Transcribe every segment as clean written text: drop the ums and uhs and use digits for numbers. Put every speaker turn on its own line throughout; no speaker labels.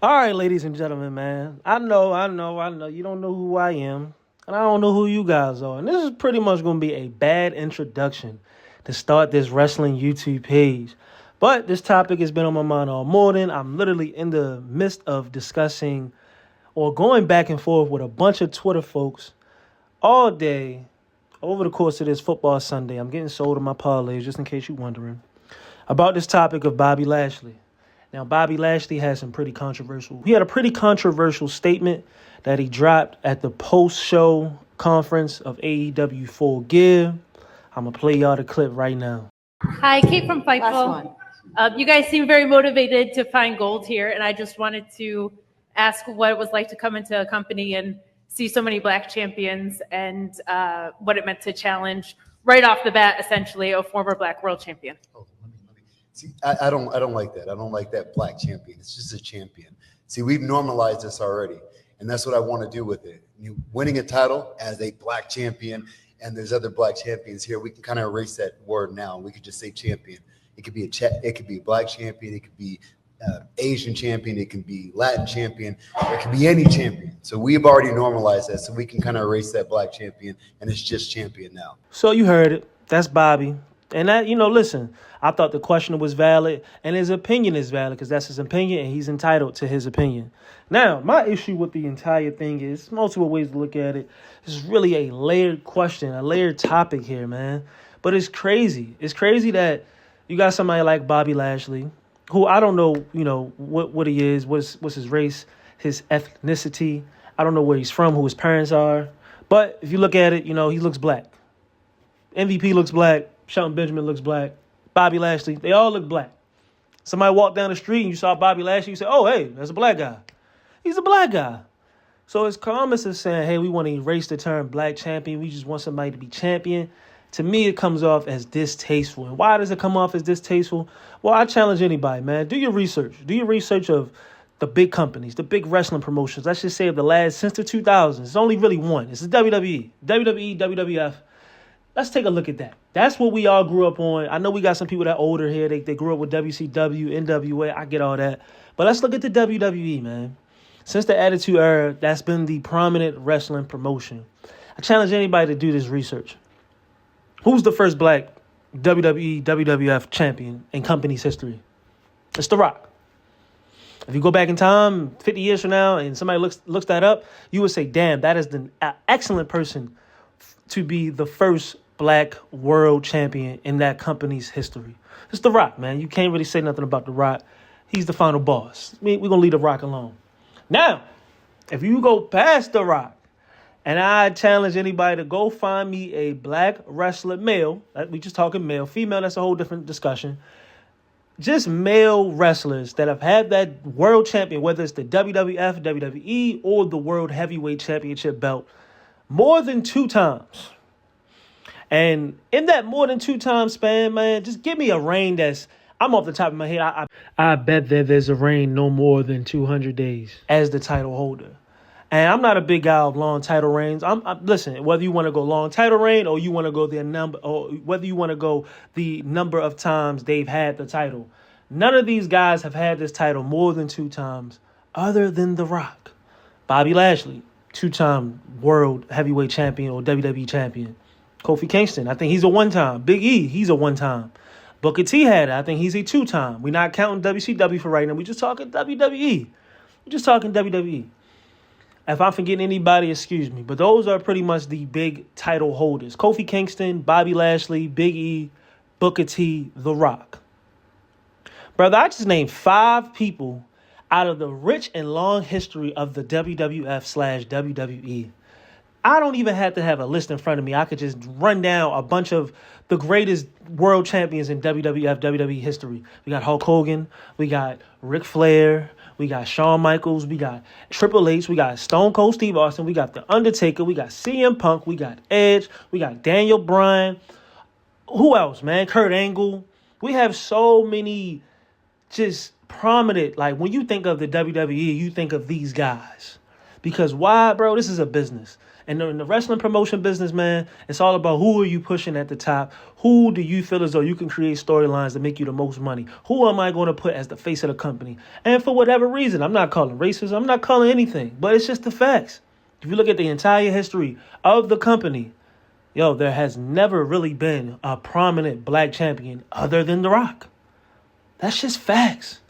All right, ladies and gentlemen, man. I know. You don't know who I am, and I don't know who you guys are. And this is pretty much going to be a bad introduction to start this wrestling YouTube page. But this topic has been on my mind all morning. I'm literally in the midst of discussing or going back and forth with a bunch of Twitter folks all day over the course of this football Sunday. I'm getting sold on my parlays, just in case you're wondering, about this topic of Bobby Lashley. Now, Bobby Lashley had some pretty controversial. He had a pretty controversial statement that he dropped at the post-show conference of AEW Full Gear. I'm going to play y'all the clip right now.
Hi, Kate from Fightful. You guys seem very motivated to find gold here, and I just wanted to ask what it was like to come into a company and see so many black champions and what it meant to challenge right off the bat, essentially, a former black world champion.
See, I don't like that. I don't like that black champion. It's just a champion. See, we've normalized this already, and that's what I want to do with it. Winning a title as a black champion, and there's other black champions here. We can kind of erase that word now. We could just say champion. It could be a black champion. It could be Asian champion. It can be Latin champion. It could be any champion. So we've already normalized that, so we can kind of erase that black champion, and it's just champion now.
So you heard it. That's Bobby. And that, listen, I thought the question was valid and his opinion is valid because that's his opinion and he's entitled to his opinion. Now, my issue with the entire thing is multiple ways to look at it. It's really a layered question, a layered topic here, man. But it's crazy. It's crazy that you got somebody like Bobby Lashley, who I don't know, what he is, what's his race, his ethnicity. I don't know where he's from, who his parents are. But if you look at it, he looks black. MVP looks black. Shelton Benjamin looks black. Bobby Lashley, they all look black. Somebody walked down the street and you saw Bobby Lashley, you say, oh, hey, that's a black guy. He's a black guy. So it's Columbus is saying, hey, we want to erase the term black champion. We just want somebody to be champion. To me, it comes off as distasteful. And why does it come off as distasteful? Well, I challenge anybody, man. Do your research. Do your research of the big companies, the big wrestling promotions. Let's just say of the last, since the 2000s. It's only really one. It's the WWE. WWE, WWF. Let's take a look at that. That's what we all grew up on. I know we got some people that are older here. They grew up with WCW, NWA. I get all that. But let's look at the WWE, man. Since the Attitude Era, that's been the prominent wrestling promotion. I challenge anybody to do this research. Who's the first black WWE, WWF champion in company's history? It's The Rock. If you go back in time, 50 years from now, and somebody looks that up, you would say, damn, that is an excellent person to be the first black world champion in that company's history. It's The Rock, man. You can't really say nothing about The Rock. He's the final boss. We're going to leave The Rock alone. Now, if you go past The Rock, and I challenge anybody to go find me a black wrestler, male, we just talking male, female, that's a whole different discussion. Just male wrestlers that have had that world champion, whether it's the WWF, WWE, or the World Heavyweight Championship belt, more than 2 times. And in that more than 2 times span, man, just give me a reign that's, I'm off the top of my head, I bet that there's a reign no more than 200 days as the title holder. And I'm not a big guy of long title reigns. Listen, whether you want to go long title reign or you want to go whether you want to go the number of times they've had the title, none of these guys have had this title more than 2 times other than The Rock. Bobby Lashley, 2-time world heavyweight champion or WWE champion. Kofi Kingston, I think he's a 1-time. Big E, he's a 1-time. Booker T had it. I think he's a 2-time. We're not counting WCW for right now. We're just talking WWE. We're just talking WWE. If I'm forgetting anybody, excuse me. But those are pretty much the big title holders. Kofi Kingston, Bobby Lashley, Big E, Booker T, The Rock. Brother, I just named 5 people out of the rich and long history of the WWF/WWE. I don't even have to have a list in front of me. I could just run down a bunch of the greatest world champions in WWF, WWE history. We got Hulk Hogan. We got Ric Flair. We got Shawn Michaels. We got Triple H. We got Stone Cold Steve Austin. We got The Undertaker. We got CM Punk. We got Edge. We got Daniel Bryan. Who else, man? Kurt Angle. We have so many just prominent, like when you think of the WWE, you think of these guys. Because why, bro? This is a business. And in the wrestling promotion business, man, it's all about who are you pushing at the top? Who do you feel as though you can create storylines that make you the most money? Who am I going to put as the face of the company? And for whatever reason, I'm not calling racism. I'm not calling anything. But it's just the facts. If you look at the entire history of the company, yo, there has never really been a prominent black champion other than The Rock. That's just facts.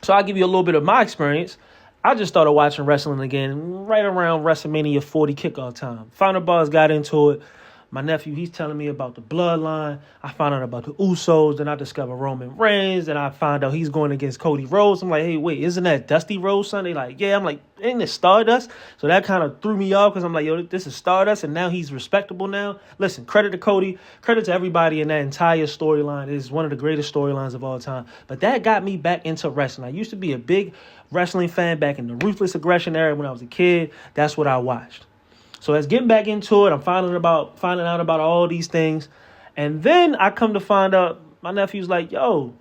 So I'll give you a little bit of my experience. I just started watching wrestling again right around WrestleMania 40 kickoff time. Final Buzz got into it. My nephew, he's telling me about the bloodline. I found out about the Usos. Then I discovered Roman Reigns. And I find out he's going against Cody Rhodes. I'm like, hey, wait, isn't that Dusty Rhodes' son? They like, yeah. I'm like, ain't it Stardust? So that kind of threw me off because I'm like, yo, this is Stardust. And now he's respectable now. Listen, credit to Cody. Credit to everybody in that entire storyline. It is one of the greatest storylines of all time. But that got me back into wrestling. I used to be a big wrestling fan back in the Ruthless Aggression era when I was a kid. That's what I watched. So as getting back into it, I'm finding out about all these things. And then I come to find out, my nephew's like, yo,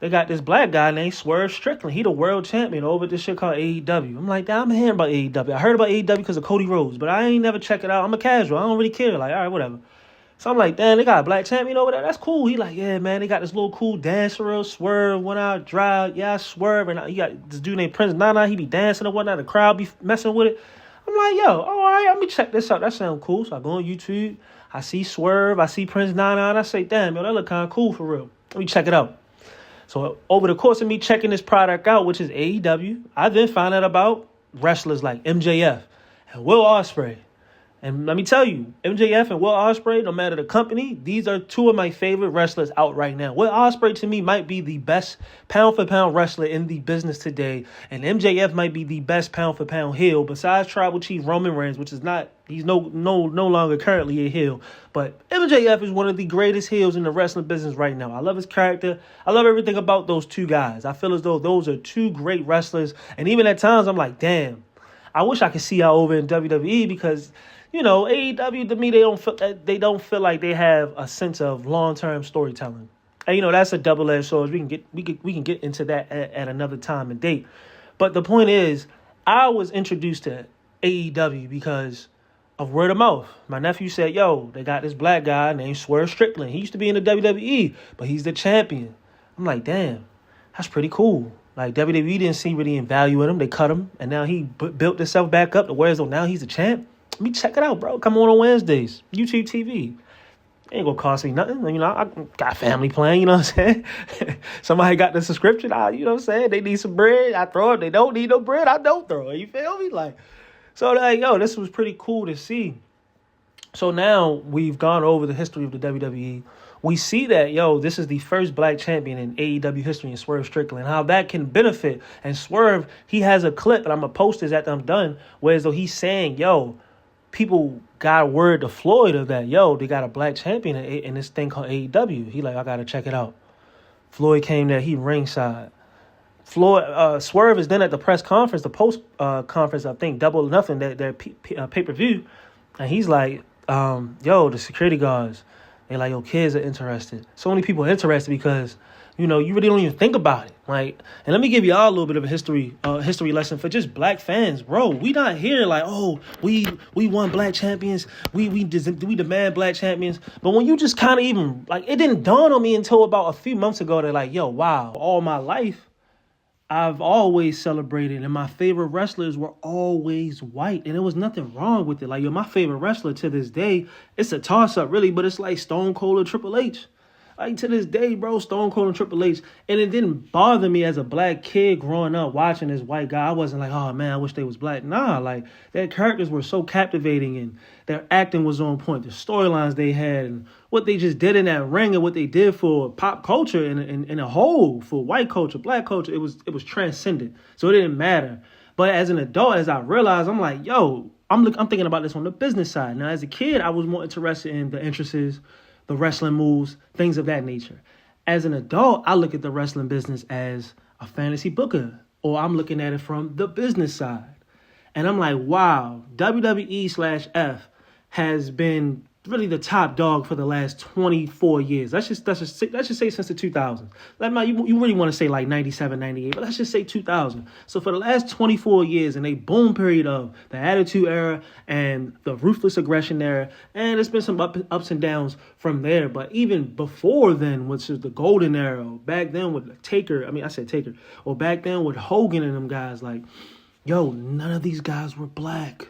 they got this black guy named Swerve Strickland. He the world champion over this shit called AEW. I'm like, I'm hearing about AEW. I heard about AEW because of Cody Rhodes, but I ain't never check it out. I'm a casual. I don't really care. Like, all right, whatever. So I'm like, damn, they got a black champion over there? That's cool. He like, yeah, man, they got this little cool dancer, Swerve, went out, drive, yeah, Swerve. And he got this dude named Prince Nana. He be dancing and whatnot. The crowd be messing with it. I'm like, yo, all right, let me check this out. That sounds cool. So I go on YouTube. I see Swerve. I see Prince Nana. And I say, damn, yo, that look kind of cool for real. Let me check it out. So over the course of me checking this product out, which is AEW, I then found out about wrestlers like MJF and Will Ospreay. And let me tell you, MJF and Will Ospreay, no matter the company, these are two of my favorite wrestlers out right now. Will Ospreay, to me, might be the best pound-for-pound wrestler in the business today. And MJF might be the best pound-for-pound heel, besides Tribal Chief Roman Reigns, which is not, he's no longer currently a heel. But MJF is one of the greatest heels in the wrestling business right now. I love his character. I love everything about those two guys. I feel as though those are two great wrestlers. And even at times, I'm like, damn, I wish I could see y'all over in WWE because, you know, AEW to me, they don't feel like they have a sense of long-term storytelling. And, you know, that's a double-edged sword. We can get into that at another time and date. But the point is, I was introduced to AEW because of word of mouth. My nephew said, yo, they got this black guy named Swerve Strickland. He used to be in the WWE, but he's the champion. I'm like, damn, that's pretty cool. Like, WWE didn't see really in value in him. They cut him, and now he built himself back up to where now he's a champ. Let me check it out, bro. Come on Wednesdays. YouTube TV. Ain't gonna cost me nothing. You know, I got family playing, you know what I'm saying? Somebody got the subscription. You know what I'm saying? They need some bread. I throw it. They don't need no bread. I don't throw it. You feel me? Like, so like, yo, this was pretty cool to see. So now we've gone over the history of the WWE. We see that, yo, this is the first black champion in AEW history in Swerve Strickland, how that can benefit. And Swerve, he has a clip, and I'm going to post this after I'm done, where as though he's saying, yo, people got word to Floyd of that, yo, they got a black champion in this thing called AEW. He like, I got to check it out. Floyd came there, he ringside. Swerve is then at the press conference, the post conference, I think, Double or Nothing, their pay-per-view. And he's like, yo, the security guards, they like, yo, kids are interested. So many people are interested because, you know, you really don't even think about it. Like, and let me give y'all a little bit of a history lesson for just black fans, bro. We not here like, oh, we want black champions. We demand black champions. But when you just kind of even, like, it didn't dawn on me until about a few months ago that, like, yo, wow, all my life, I've always celebrated, and my favorite wrestlers were always white, and there was nothing wrong with it. Like, yo, my favorite wrestler to this day, it's a toss-up, really, but it's like Stone Cold or Triple H. Like, to this day, bro, Stone Cold and Triple H. And it didn't bother me as a black kid growing up watching this white guy. I wasn't like, oh, man, I wish they was black. Nah, like, their characters were so captivating, and their acting was on point. The storylines they had, and what they just did in that ring, and what they did for pop culture in a whole, for white culture, black culture, it was transcendent. So it didn't matter. But as an adult, as I realized, I'm like, yo, I'm thinking about this on the business side. Now, as a kid, I was more interested in the entrances, the wrestling moves, things of that nature. As an adult, I look at the wrestling business as a fantasy booker, or I'm looking at it from the business side. And I'm like, wow, WWE/F has been really the top dog for the last 24 years. Let's just say since the 2000s. You really want to say like 97, 98, but let's just say 2000. So for the last 24 years in a boom period of the Attitude Era and the Ruthless Aggression Era, and it's been some ups and downs from there. But even before then, which is the Golden Era, back then with Taker, or back then with Hogan and them guys, like, yo, none of these guys were black.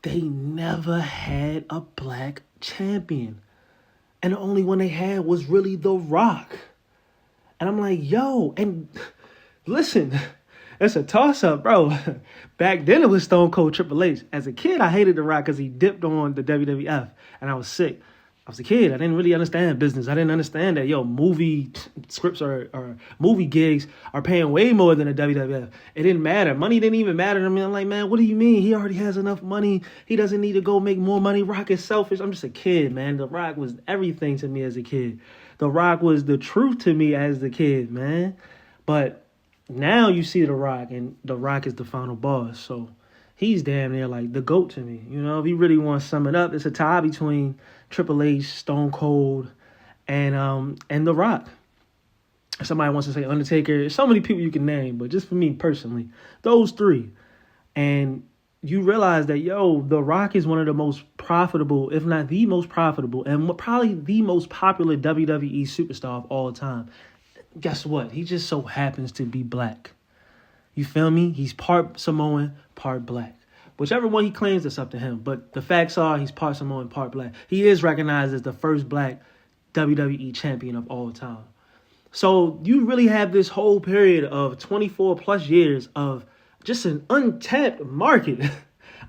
They never had a black champion. And the only one they had was really The Rock. And I'm like, yo, and listen, it's a toss-up, bro. Back then it was Stone Cold Triple H. As a kid, I hated The Rock because he dipped on the WWF, and I was sick. I was a kid. I didn't really understand business. I didn't understand that, movie scripts or movie gigs are paying way more than the WWF. It didn't matter. Money didn't even matter to me. I'm like, man, what do you mean? He already has enough money. He doesn't need to go make more money. Rock is selfish. I'm just a kid, man. The Rock was everything to me as a kid. The Rock was the truth to me as the kid, man. But now you see The Rock, and The Rock is the final boss. So he's damn near like the GOAT to me. If you really want to sum it up, it's a tie between Triple H, Stone Cold, and The Rock. Somebody wants to say Undertaker. So many people you can name, but just for me personally, those three. And you realize that, The Rock is one of the most profitable, if not the most profitable, and probably the most popular WWE superstar of all time. Guess what? He just so happens to be black. You feel me? He's part Samoan, part black. Whichever one he claims, it's up to him. But the facts are he's part Samoan, part black. He is recognized as the first black WWE champion of all time. So you really have this whole period of 24 plus years of just an untapped market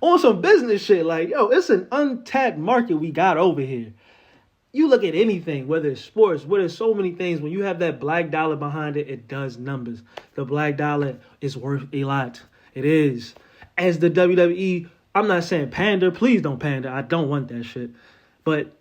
on some business shit. Like, it's an untapped market we got over here. You look at anything, whether it's sports, whether it's so many things, when you have that black dollar behind it, it does numbers. The black dollar is worth a lot. It is. As the WWE, I'm not saying pander. Please don't pander. I don't want that shit. But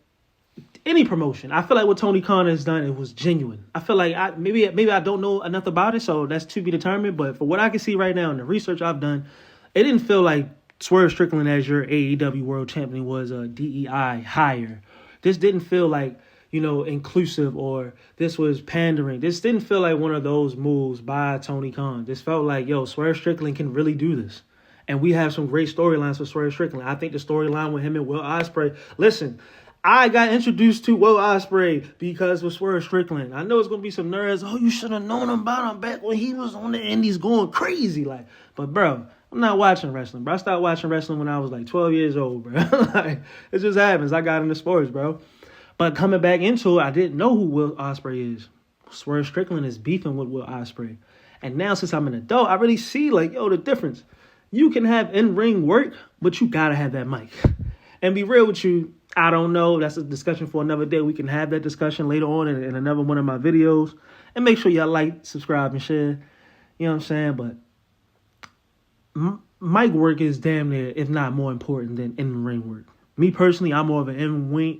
any promotion, I feel like what Tony Khan has done, it was genuine. I feel like maybe I don't know enough about it, so that's to be determined. But for what I can see right now in the research I've done, it didn't feel like Swerve Strickland as your AEW World Champion was a DEI hire. This didn't feel like, inclusive, or this was pandering. This didn't feel like one of those moves by Tony Khan. This felt like, Swerve Strickland can really do this. And we have some great storylines for Swerve Strickland. I think the storyline with him and Will Ospreay. Listen, I got introduced to Will Ospreay because of Swerve Strickland. I know it's going to be some nerds. Oh, you should have known about him back when he was on the Indies going crazy. But bro, I'm not watching wrestling, bro. I started watching wrestling when I was like 12 years old, bro. It just happens. I got into sports, bro. But coming back into it, I didn't know who Will Ospreay is. Swerve Strickland is beefing with Will Ospreay. And now since I'm an adult, I really see the difference. You can have in-ring work, but you got to have that mic. And be real with you, I don't know. That's a discussion for another day. We can have that discussion later on in another one of my videos. And make sure y'all like, subscribe, and share. You know what I'm saying? But mic work is damn near, if not more important than in-ring work. Me personally, I'm more of an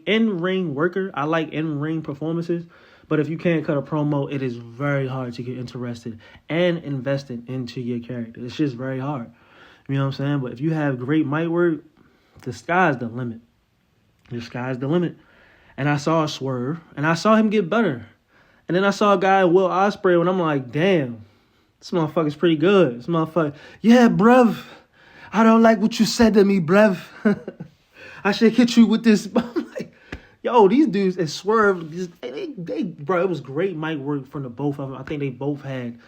in-ring worker. I like in-ring performances. But if you can't cut a promo, it is very hard to get interested and invested into your character. It's just very hard. You know what I'm saying? But if you have great mic work, the sky's the limit. The sky's the limit. And I saw Swerve, and I saw him get better. And then I saw a guy, Will Ospreay, and I'm like, damn, this motherfucker's pretty good. This motherfucker, yeah, bruv, I don't like what you said to me, bruv. I should hit you with this. I'm like, yo, these dudes, and Swerve, bro, it was great mic work from the both of them. I think they both had,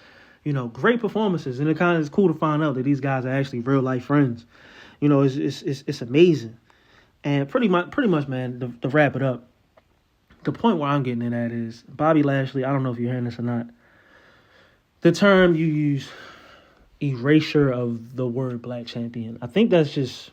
great performances. And it kind of is cool to find out that these guys are actually real life friends. It's amazing. And pretty much, man, to wrap it up, the point where I'm getting in at is Bobby Lashley. I don't know if you're hearing this or not. The term you use, erasure of the word black champion. I think it's just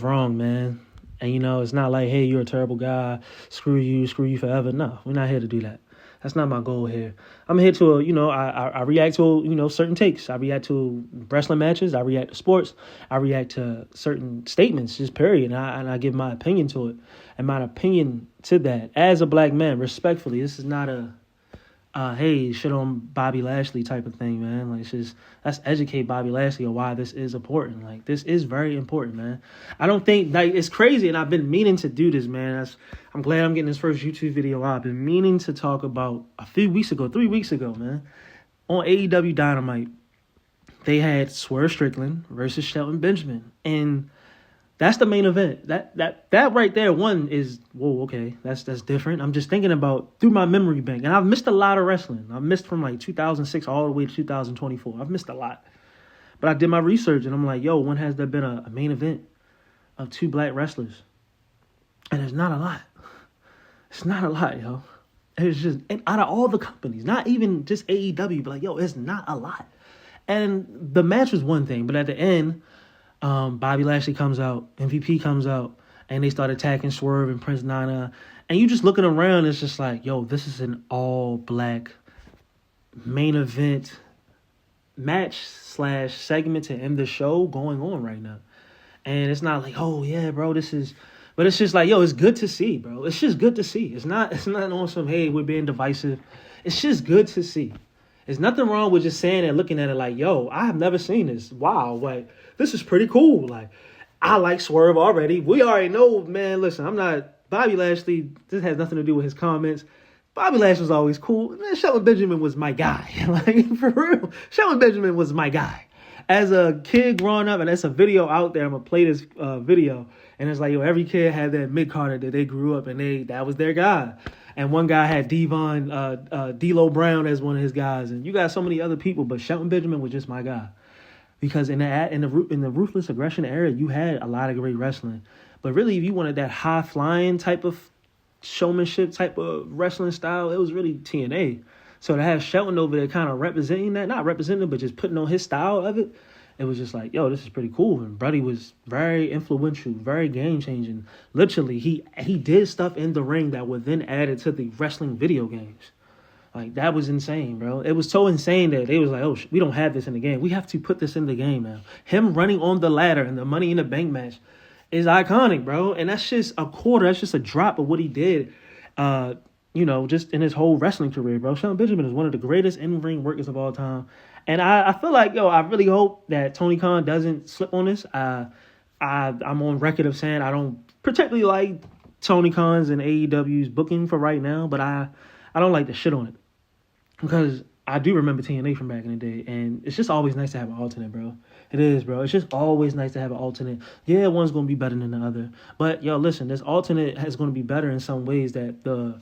wrong, man. And, it's not like, hey, you're a terrible guy. Screw you forever. No, we're not here to do that. That's not my goal here. I'm here to, I react to, certain takes. I react to wrestling matches. I react to sports. I react to certain statements, just period. And I give my opinion to it. And my opinion to that, as a black man, respectfully, this is not a hey, shit on Bobby Lashley type of thing, man. Like, it's just, let's educate Bobby Lashley on why this is important. Like, this is very important, man. I don't think, like, it's crazy, and I've been meaning to do this, man. I'm glad I'm getting this first YouTube video out. I've been meaning to talk about 3 weeks ago, man, on AEW Dynamite. They had Swerve Strickland versus Shelton Benjamin, and that's the main event. That right there, one is, whoa, okay, that's different. I'm just thinking about through my memory bank, and I've missed a lot of wrestling. I've missed from like 2006 all the way to 2024. I've missed a lot, but I did my research, and I'm like, yo, when has there been a main event of 2 black wrestlers? And there's not a lot. It's not a lot, yo. It's just, and out of all the companies, not even just AEW, but like, yo, it's not a lot. And the match was one thing, but at the end, Bobby Lashley comes out, MVP comes out, and they start attacking Swerve and Prince Nana. And you just looking around, it's just like, yo, this is an all-black main event match / segment to end the show going on right now. And it's not like, oh, yeah, bro, this is... But it's just like, yo, it's good to see, bro. It's just good to see. It's not on some, hey, we're being divisive. It's just good to see. There's nothing wrong with just saying and looking at it like, yo, I have never seen this. Wow, like, this is pretty cool. Like, I like Swerve already. We already know, man, listen, I'm not, Bobby Lashley, this has nothing to do with his comments. Bobby Lashley was always cool. Man, Shelton Benjamin was my guy. Like, for real, Shelton Benjamin was my guy. As a kid growing up, and there's a video out there, I'm going to play this video, and it's like, yo, every kid had that mid-carder that they grew up, and that was their guy. And one guy had D'Lo Brown as one of his guys, and you got so many other people, but Shelton Benjamin was just my guy, because in the Ruthless Aggression era, you had a lot of great wrestling, but really, if you wanted that high flying type of showmanship type of wrestling style, it was really TNA. So to have Shelton over there, kind of representing that, not representing, but just putting on his style of it. It was just like, yo, this is pretty cool. And Brody was very influential, very game-changing. Literally, he did stuff in the ring that was then added to the wrestling video games. Like, that was insane, bro. It was so insane that they was like, oh, we don't have this in the game. We have to put this in the game now. Him running on the ladder in the Money in the Bank match is iconic, bro. And that's just a quarter. That's just a drop of what he did, just in his whole wrestling career, bro. Shelton Benjamin is one of the greatest in-ring workers of all time. And I feel like, yo, I really hope that Tony Khan doesn't slip on this. I'm on record of saying I don't particularly like Tony Khan's and AEW's booking for right now, but I don't like the shit on it. Because I do remember TNA from back in the day, and it's just always nice to have an alternate, bro. It is, bro. It's just always nice to have an alternate. Yeah, one's going to be better than the other. But, yo, listen, this alternate is going to be better in some ways that the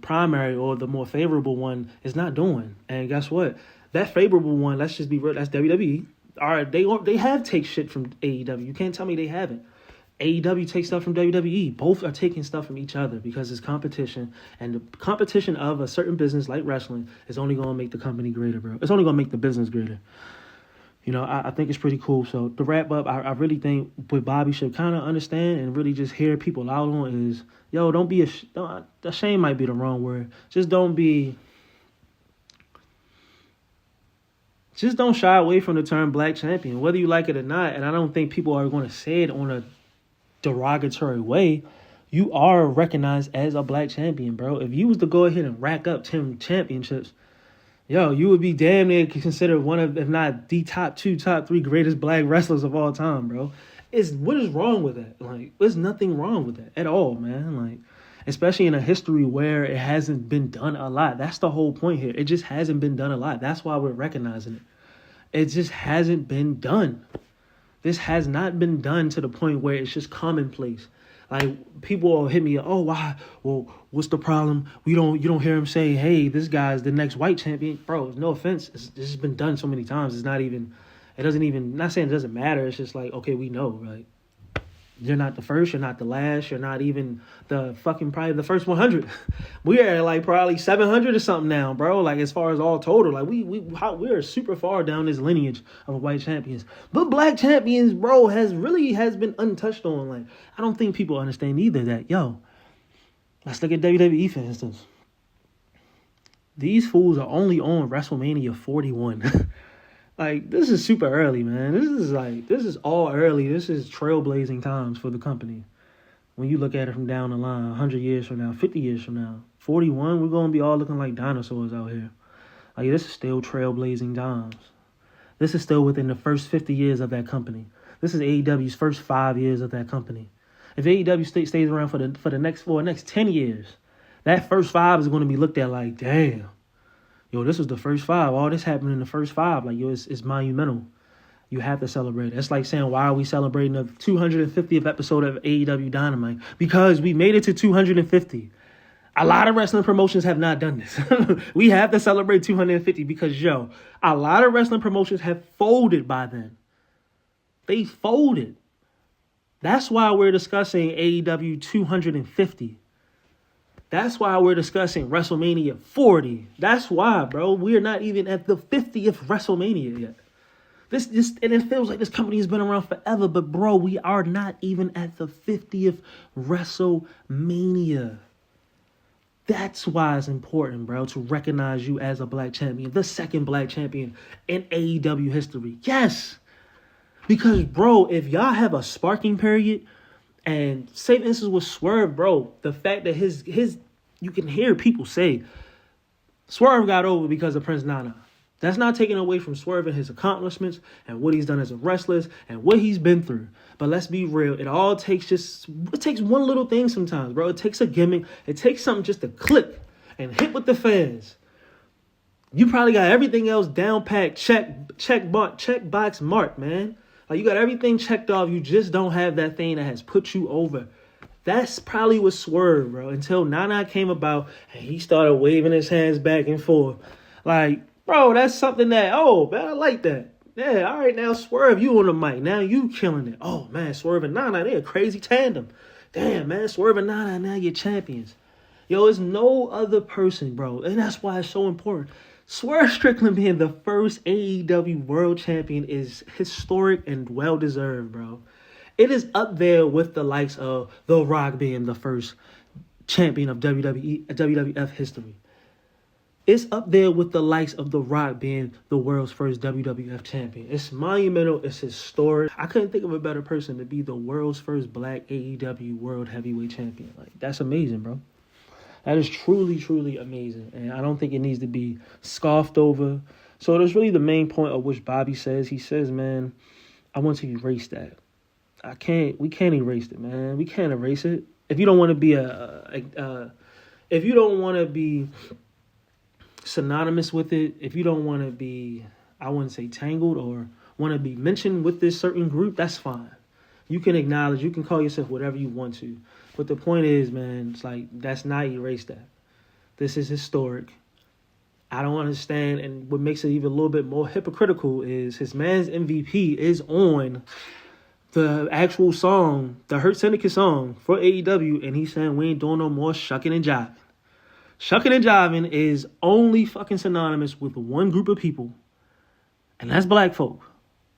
primary or the more favorable one is not doing. And guess what? That favorable one, let's just be real, that's WWE. All right, they have take shit from AEW. You can't tell me they haven't. AEW takes stuff from WWE. Both are taking stuff from each other because it's competition. And the competition of a certain business like wrestling is only going to make the company greater, bro. It's only going to make the business greater. I think it's pretty cool. So to wrap up, I really think what Bobby should kind of understand and really just hear people out on is, yo, don't be ashamed might be the wrong word. Just don't shy away from the term black champion, whether you like it or not. And I don't think people are going to say it on a derogatory way. You are recognized as a black champion, bro. If you was to go ahead and rack up 10 championships, yo, you would be damn near considered one of, if not the top 2, top 3 greatest black wrestlers of all time, bro. What is wrong with that? Like, there's nothing wrong with that at all, man. Like, especially in a history where it hasn't been done a lot. That's the whole point here. It just hasn't been done a lot. That's why we're recognizing it. It just hasn't been done. This has not been done to the point where it's just commonplace. Like, people will hit me, oh, why? Well, what's the problem? You don't hear him say, hey, this guy's the next white champion. Bro, no offense. This has been done so many times. Not saying it doesn't matter. It's just like, okay, we know, right? You're not the first. You're not the last. You're not even probably the first 100. We're at like probably 700 or something now, bro. Like, as far as all total, like we're super far down this lineage of white champions. But black champions, bro, has been untouched on. Like, I don't think people understand either that, yo, let's look at WWE, for instance. These fools are only on WrestleMania 41. Like, this is super early, man. This is all early. This is trailblazing times for the company. when you look at it from down the line, 100 years from now, 50 years from now, 41, we're going to be all looking like dinosaurs out here. Like, this is still trailblazing times. This is still within the first 50 years of that company. This is AEW's first 5 years of that company. If AEW stays around for the next 10 years, that first 5 is going to be looked at like, damn, yo, this was the first 5. All this happened in the first 5. Like, yo, it's monumental. You have to celebrate it. It's like saying, why are we celebrating the 250th episode of AEW Dynamite? Because we made it to 250. A lot of wrestling promotions have not done this. We have to celebrate 250 because, yo, a lot of wrestling promotions have folded by then. They folded. That's why we're discussing AEW 250. That's why we're discussing WrestleMania 40. That's why, bro. We're not even at the 50th WrestleMania yet. And it feels like this company has been around forever, but bro, we are not even at the 50th WrestleMania. That's why it's important, bro, to recognize you as a black champion, the second black champion in AEW history. Yes. Because, bro, if y'all have a sparking period, and say for instance with Swerve, bro, the fact that his you can hear people say Swerve got over because of Prince Nana. That's not taking away from Swerve and his accomplishments and what he's done as a wrestler and what he's been through. But let's be real. It takes one little thing sometimes, bro. It takes a gimmick. It takes something just to click and hit with the fans. You probably got everything else down packed, check box marked, man. Like, you got everything checked off. You just don't have that thing that has put you over. That's probably what Swerve, bro. Until Nana came about and he started waving his hands back and forth. Like, bro, that's something that, oh, man, I like that. Yeah, all right, now Swerve, you on the mic. Now you killing it. Oh, man, Swerve and Nana, they're a crazy tandem. Damn, man, Swerve and Nana, now you're champions. Yo, it's no other person, bro. And that's why it's so important. Swerve Strickland being the first AEW world champion is historic and well-deserved, bro. It is up there with the likes of The Rock being the first champion of WWF history. It's up there with the likes of The Rock being the world's first WWF champion. It's monumental. It's historic. I couldn't think of a better person to be the world's first black AEW world heavyweight champion. Like, that's amazing, bro. That is truly, truly amazing. And I don't think it needs to be scoffed over. So there's really the main point of which Bobby says. He says, man, I want to erase that. We can't erase it, man. We can't erase it. If you don't want to be if you don't want to be synonymous with it, if you don't want to be, I wouldn't say tangled or want to be mentioned with this certain group, that's fine. You can acknowledge, you can call yourself whatever you want to. But the point is, man, it's like, that's not erase that. This is historic. I don't understand. And what makes it even a little bit more hypocritical is his man's MVP is on the actual song, the Hurt Syndicate song for AEW, and he's saying we ain't doing no more shucking and jiving. Shucking and jiving is only fucking synonymous with one group of people, and that's black folk.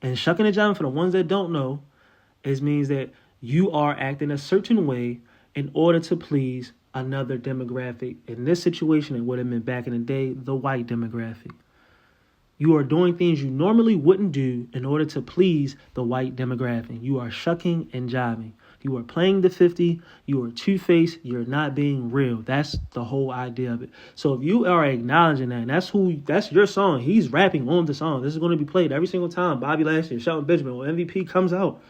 And shucking and jiving, for the ones that don't know, means that you are acting a certain way in order to please another demographic. In this situation, it would have been back in the day, the white demographic. You are doing things you normally wouldn't do in order to please the white demographic. You are shucking and jiving. You are playing the 50. You are two-faced. You're not being real. That's the whole idea of it. So if you are acknowledging that, and that's your song. He's rapping on the song. This is going to be played every single time Bobby Lashley or Shelton Benjamin or MVP comes out.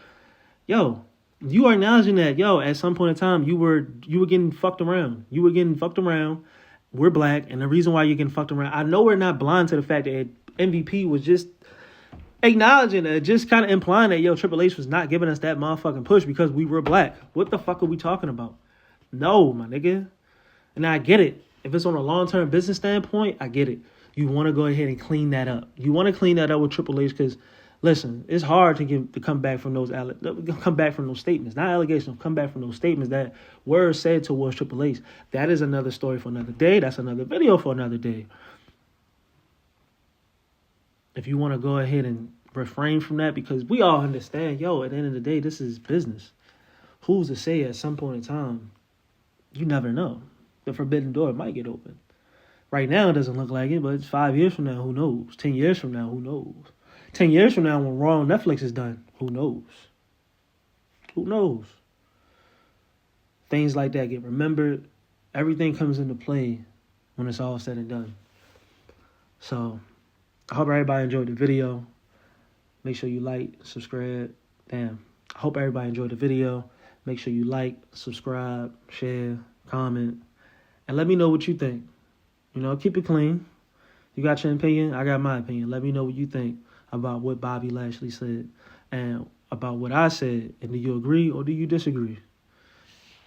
Yo, you are acknowledging that, yo, at some point in time, you were getting fucked around. You were getting fucked around. We're black, and the reason why you're getting fucked around, I know we're not blind to the fact that MVP was just acknowledging it, just kind of implying that, yo, Triple H was not giving us that motherfucking push because we were black. What the fuck are we talking about? No, my nigga. And I get it. If it's on a long-term business standpoint, I get it. You want to go ahead and clean that up. You want to clean that up with Triple H because, listen, it's hard to come back from those statements. Not allegations, come back from those statements that were said towards Triple H. That is another story for another day. That's another video for another day. If you want to go ahead and refrain from that, because we all understand, yo, at the end of the day, this is business. Who's to say at some point in time, you never know. The forbidden door might get open. Right now, it doesn't look like it, but 5 years from now, who knows? 10 years from now, who knows? 10 years from now, when Raw on Netflix is done, who knows? Who knows? things like that get remembered. Everything comes into play when it's all said and done. So I hope everybody enjoyed the video. Make sure you like, subscribe. Damn. I hope everybody enjoyed the video. Make sure you like, subscribe, share, comment, and let me know what you think. You know, keep it clean. You got your opinion, I got my opinion. Let me know what you think about what Bobby Lashley said and about what I said. And do you agree or do you disagree?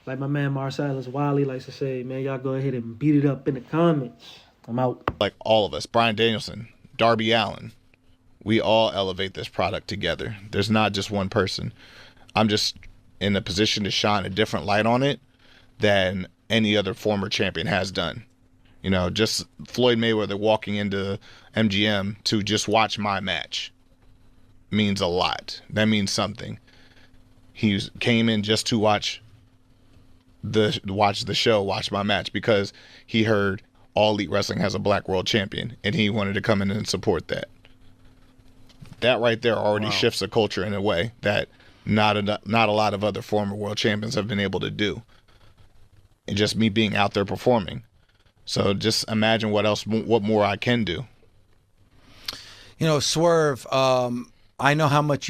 Like my man Marcellus Wiley likes to say, man, y'all go ahead and beat it up in the comments. I'm out.
Like all of us, Bryan Danielson, Darby Allin, we all elevate this product together. There's not just one person. I'm just in a position to shine a different light on it than any other former champion has done. You know, just Floyd Mayweather walking into MGM to just watch my match means a lot. That means something. He came in just to watch the show, watch my match, because he heard All Elite Wrestling has a black world champion, and he wanted to come in and support that. That right there already shifts the culture in a way that not a lot of other former world champions have been able to do. And just me being out there performing. So just imagine what more I can do.
You know, Swerve, I know how much